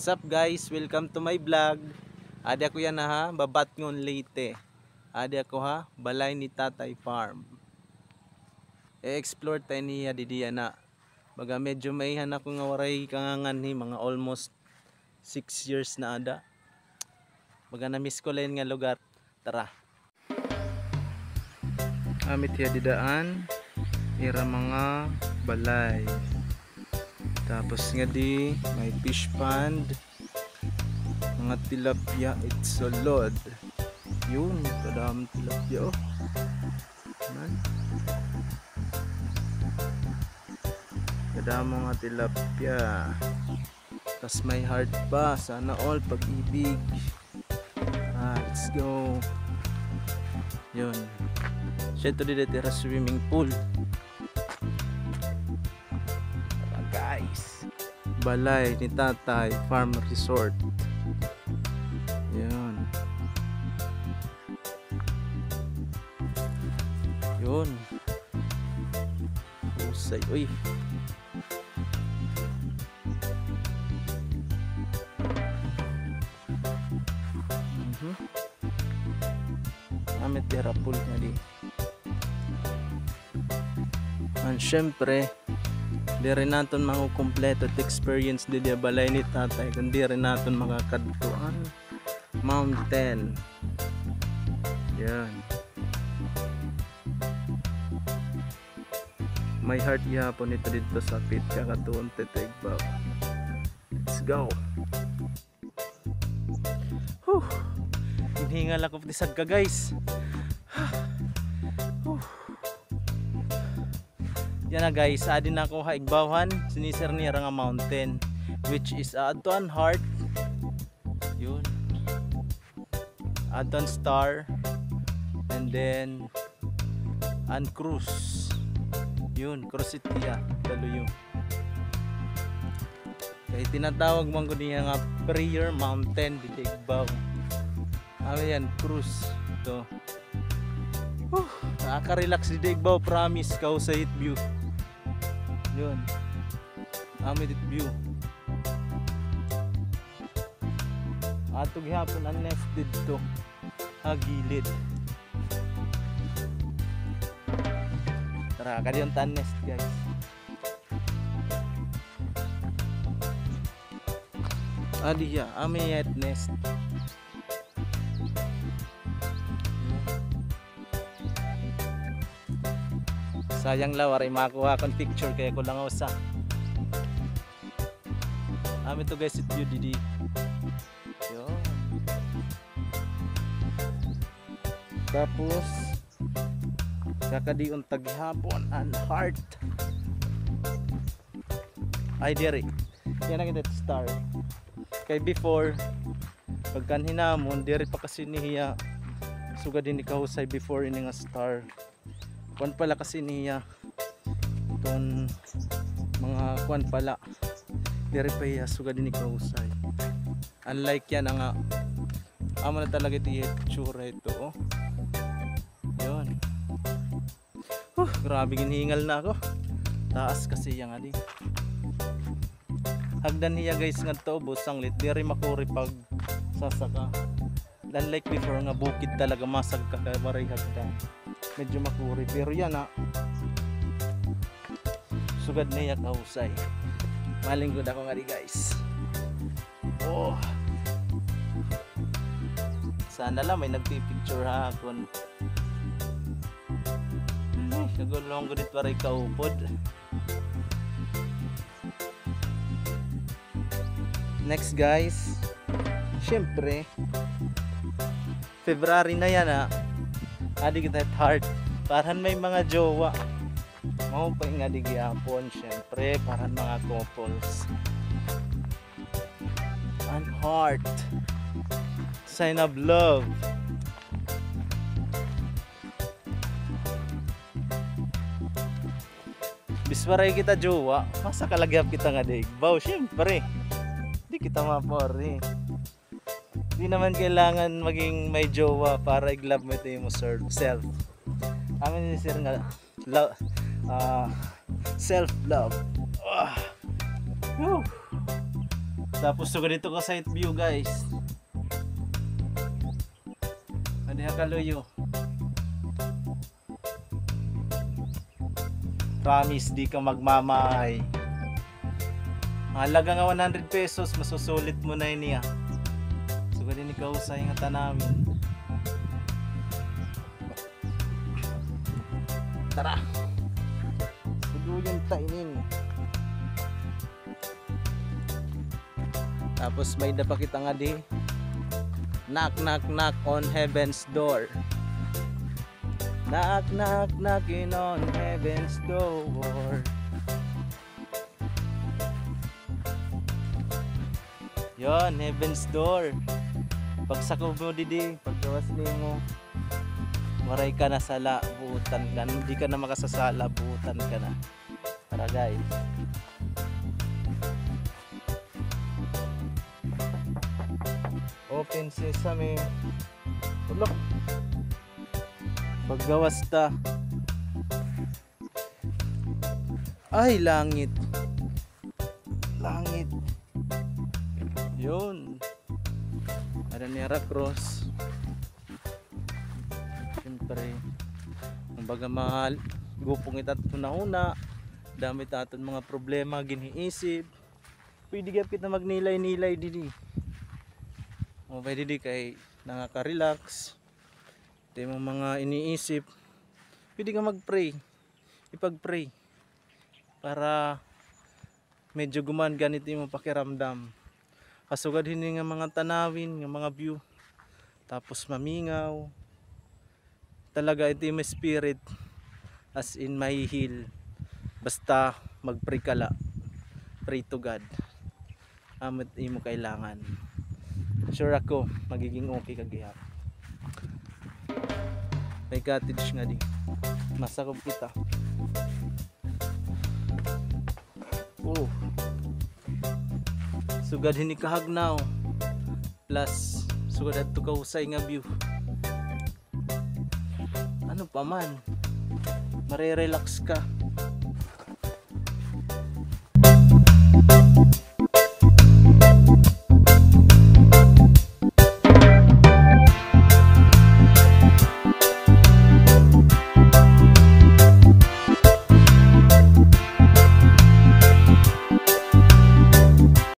What's up guys? Welcome to my vlog. Adi ako yan ha, babat ngon Leyte. Adi ako ha, balay ni Tatay Farm. E-explore tayo niya didiya na. Baga medyo maihan ako nga waray kangangan ni mga almost 6 years na ada. Baga na-miss ko lang nga lugar. Tara. Amit ya didaan. Ira mga balay. Tapos nga di may fish pond, mga tilapia, it's so load. Yun, kadaming tilapia oh. Man. Kadaming mga tilapia. Tapos may heart pa, sana all pag-ibig. Let's go. Yun. Siya ito dito swimming pool. Guys, balay ni Tatay Farm Resort. Yun. Yun. Usay. Uy. Amit tira pool nga di. And syempre di rin natin makukumpleto at experience di balay ni Tatay kung di rin natin makakadtuan mountain. Yan. May heart yapon ito dito sa pit kakatuon titigbaw. Let's go. Hinihingal ako patisag ka guys. Yan na guys, adin na ako haigbawhan sinisir niya nga mountain which is Adon Heart. Yun. Adon Star and then and Cruz. Yun, Cruz Itia Daluyo. Kaya tinatawag man ko niya nga Prayer Mountain dito igbaw. Yan, Cruz. Ito. Nakaka-relax di Igbaw, promise ka sa hit view. Yun. Amit it view. Ato gihapon ang nested to. Hagilid. Tara, kadiyon tan nest guys. Adiya, amiyet nest. Sayang lang waray makuha akong picture kaya ko lang usa. Amin to guys it view didi. Yun. Tapos kakadiun taghapon and heart. Ay diri. Yan ang kita star. Kay before pagkan hinamon diri pa kasi niya sugad din ikahusay before ini nga star. Kuan pala kasi niya itong mga kuan pala diri pa iya sugad din ikausay. Unlike yan nga amo na talaga iti itsura ito oh. Yun. Grabe ginhingal na ako. Taas kasi yang ali. Hagdan niya guys nga to busang lit diri makuri pag sasaka. Unlike before nga bukid talaga masag ka kay waray hagdan. Medyo makuri pero yan sugad na yak kausay. Malinggod ako nga di guys. Sana lang may nagpipicture ha kung nagulong ko dito paray kaupod. Next guys, syempre February na yan adi kita heart parahan may mga jowa mau pa nga di gyapon syempre parahan mga couples and heart sign of love. Biswaray kita jowa masa kalagyap kita nga di igbaw syempre di kita mapori. Di naman kailangan maging may jowa para i-love mo ito yung self. Amin ni sir nga self love. Tapos so ganito ka side view guys. Ano yung kaluyo? Promise di ka magmamay. Halaga nga 100 pesos, masusulit mo na niya. So ganun ikaw sa ingatan namin. Tara! Sugo yung tainin. Tapos may napakita nga di. Knock knock knock on heaven's door. Knock knock knocking on heaven's door. Yon, heaven's door. Pagsakob mo didi, paggawas mo, maray ka na sala, buutan ka. Hindi ka na makasasala, buutan ka na. Tara guys. Open sesame. Tulok. Paggawas ta. Ay, langit. Langit. Yun. Ada Nera Cross. Siyempre, kumbaga mahal, gupong itat una-una, dami taton mga problema giniisip. Pwede ka kita magnilay-nilay didi. O pwede didi kay nakaka-relax. Ito yung mga iniisip. Pwede ka mag-pray. Ipag-pray. Para medyo gumaan ganito yung pakiramdam. Kasugad hindi nga mga tanawin, nga mga view. Tapos mamingaw. Talaga ito yung spirit. As in mahihil. Basta mag-pray ka la. Pray to God. Amot mo kailangan. Sure ako, magiging okay kagihap. May cottage nga di. Masakop kita. Oh. Sugad hini kahagnaw. Plus sugad adto ka husay nga view. Ano pa man. Mare-relax ka.